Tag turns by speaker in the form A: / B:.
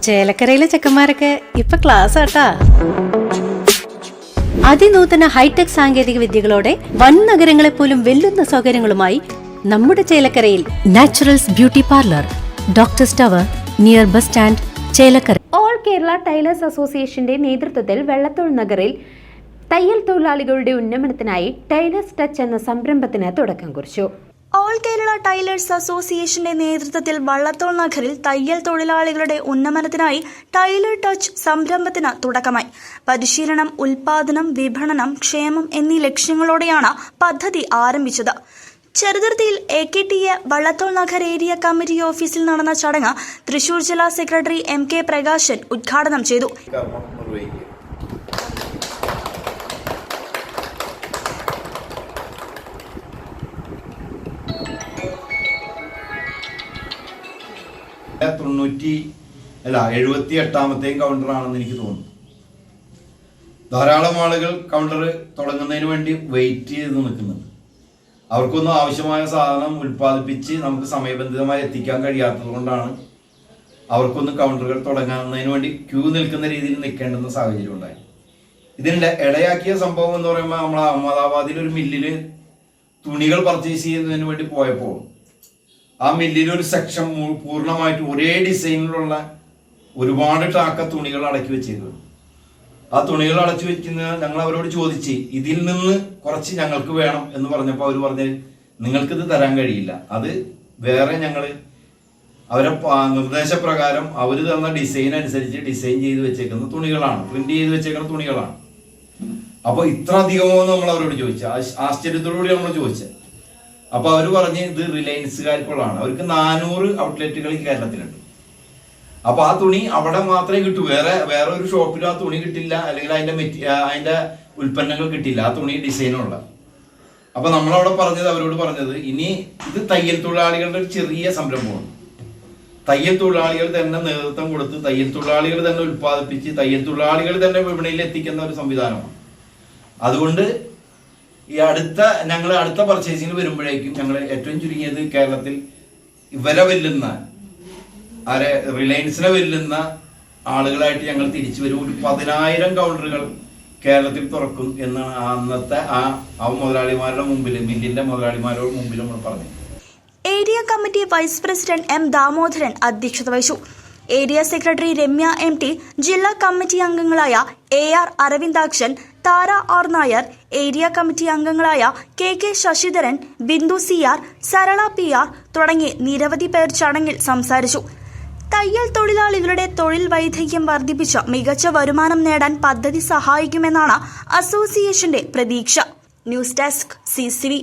A: ചേലക്കരയിലെ ചെക്കന്മാരൊക്കെ ഇപ്പൊ ക്ലാസ് ആട്ടാ. അതിനൂതന ഹൈടെക് സാങ്കേതിക വിദ്യകളോടെ വൻ നഗരങ്ങളെ പോലും വെല്ലുന്ന സൗകര്യങ്ങളുമായി നമ്മുടെ ചേലക്കരയിൽ naturals beauty parlour, doctors tower, near bus stand, Chelakkara.
B: All Kerala tailors അസോസിയേഷന്റെ നേതൃത്വത്തിൽ വെള്ളത്തോൾ നഗറിൽ തയ്യൽ തൊഴിലാളികളുടെ ഉന്നമനത്തിനായി ടൈലേഴ്സ് ടച്ച് എന്ന സംരംഭത്തിന് തുടക്കം കുറിച്ചു.
C: ഓൾ കേരള ടൈലേഴ്സ് അസോസിയേഷന്റെ നേതൃത്വത്തിൽ വള്ളത്തോൾ നഗറിൽ തയ്യൽ തൊഴിലാളികളുടെ ഉന്നമനത്തിനായി ടൈലർ ടച്ച് സംരംഭത്തിന് തുടക്കമായി. പരിശീലനം, ഉൽപാദനം, വിപണനം, ക്ഷേമം എന്നീ ലക്ഷ്യങ്ങളോടെയാണ് പദ്ധതി ആരംഭിച്ചത്. ചെറുതുരുത്തിയിൽ AKTA Vallathol Nagar area committee ഓഫീസിൽ നടന്ന ചടങ്ങ് തൃശൂർ ജില്ലാ സെക്രട്ടറി MK പ്രകാശൻ ഉദ്ഘാടനം ചെയ്തു.
D: അല്ല 78ാമത്തെയും കൗണ്ടറാണെന്ന് എനിക്ക് തോന്നുന്നു. ധാരാളം ആളുകൾ കൗണ്ടർ തുടങ്ങുന്നതിന് വേണ്ടി വെയിറ്റ് ചെയ്ത് നിൽക്കുന്നുണ്ട്. അവർക്കൊന്നും ആവശ്യമായ സാധനം ഉൽപ്പാദിപ്പിച്ച് നമുക്ക് സമയബന്ധിതമായി എത്തിക്കാൻ കഴിയാത്തത് കൊണ്ടാണ് അവർക്കൊന്നും കൗണ്ടറുകൾ തുടങ്ങുന്നതിന് വേണ്ടി ക്യൂ നിൽക്കുന്ന രീതിയിൽ നിൽക്കേണ്ടുന്ന സാഹചര്യം ഉണ്ടായി. ഇതിൻ്റെ ഇടയാക്കിയ സംഭവം എന്ന് പറയുമ്പോൾ നമ്മൾ അഹമ്മദാബാദിൽ ഒരു മില്ലിൽ തുണികൾ പർച്ചേസ് ചെയ്യുന്നതിന് വേണ്ടി പോയപ്പോൾ ആ മില്ലിലൊരു സെക്ഷൻ പൂർണ്ണമായിട്ട് ഒരേ ഡിസൈനിലുള്ള ഒരുപാട് ടാക്ക തുണികൾ അടക്കി വെച്ചിരുന്നു. ആ തുണികൾ അടച്ചു വെക്കുന്ന ഞങ്ങൾ അവരോട് ചോദിച്ച് ഇതിൽ നിന്ന് കുറച്ച് ഞങ്ങൾക്ക് വേണം എന്ന് പറഞ്ഞപ്പോൾ അവർ പറഞ്ഞ് നിങ്ങൾക്കിത് തരാൻ കഴിയില്ല, അത് വേറെ ഞങ്ങൾ അവരെ നിർദ്ദേശപ്രകാരം അവർ തന്ന ഡിസൈൻ അനുസരിച്ച് ഡിസൈൻ ചെയ്ത് വെച്ചേക്കുന്ന തുണികളാണ്, പ്രിന്റ് ചെയ്ത് വെച്ചേക്കുന്ന തുണികളാണ്. അപ്പോൾ ഇത്ര അധികമോ എന്ന് നമ്മൾ അവരോട് ചോദിച്ചു, ആശ്ചര്യത്തോടുകൂടി നമ്മൾ ചോദിച്ചത്. അപ്പോൾ അവർ പറഞ്ഞ് ഇത് റിലയൻസുകാർക്കുള്ളതാണ്, അവർക്ക് 400 ഔട്ട്ലെറ്റുകൾ ഈ കേരളത്തിലുണ്ട്. അപ്പോൾ ആ തുണി അവിടെ മാത്രമേ കിട്ടൂ, വേറെ ഒരു ഷോപ്പിലും ആ തുണി കിട്ടില്ല, അല്ലെങ്കിൽ അതിന്റെ ഉൽപ്പന്നങ്ങൾ കിട്ടില്ല, ആ തുണി ഡിസൈനുള്ള. അപ്പോൾ നമ്മളവിടെ അവരോട് പറഞ്ഞത് ഇനി ഇത് തയ്യൽ തൊഴിലാളികളുടെ ഒരു ചെറിയ സംരംഭമാണ്. തയ്യൽ തൊഴിലാളികൾ തന്നെ നേതൃത്വം കൊടുത്ത് തയ്യൽ തൊഴിലാളികൾ തന്നെ ഉൽപ്പാദിപ്പിച്ച് തയ്യൽ തൊഴിലാളികൾ തന്നെ വിപണിയിൽ എത്തിക്കുന്ന ഒരു സംവിധാനമാണ്. അതുകൊണ്ട് ഞങ്ങൾ അടുത്ത പർച്ചേസിങ്ങിന് വരുമ്പോഴേക്കും ഞങ്ങൾ ഏറ്റവും ചുരുങ്ങിയത് കേരളത്തിൽ ഇവരെ വെല്ലുന്ന റിലയൻസിനെ വെല്ലുന്ന ആളുകളായിട്ട് ഞങ്ങൾ തിരിച്ചു വരും. ഒരു 10,000 കൗണ്ടറുകൾ കേരളത്തിൽ തുറക്കും എന്നാണ് അന്നത്തെ ആ മുതലാളിമാരുടെ മുമ്പിൽ, മില്ലിന്റെ മുതലാളിമാരുടെ മുമ്പിൽ നമ്മൾ പറഞ്ഞു.
C: Area committee vice president M Damodaran അധ്യക്ഷത വഹിച്ചു. ഏരിയ സെക്രട്ടറി രമ്യ MT, ജില്ലാ കമ്മിറ്റി അംഗങ്ങളായ AR Aravindakshan, Thara R Nair, area committee അംഗങ്ങളായ KK Sasidharan, Bindu CR, Sarala PR തുടങ്ങി നിരവധി പേർ ചടങ്ങിൽ സംസാരിച്ചു. തയ്യൽ തൊഴിലാളികളുടെ തൊഴിൽ വൈദഗ്ധ്യം വർദ്ധിപ്പിച്ച് മികച്ച വരുമാനം നേടാൻ പദ്ധതി സഹായിക്കുമെന്നാണ് അസോസിയേഷന്റെ പ്രതീക്ഷ. News desk CCV.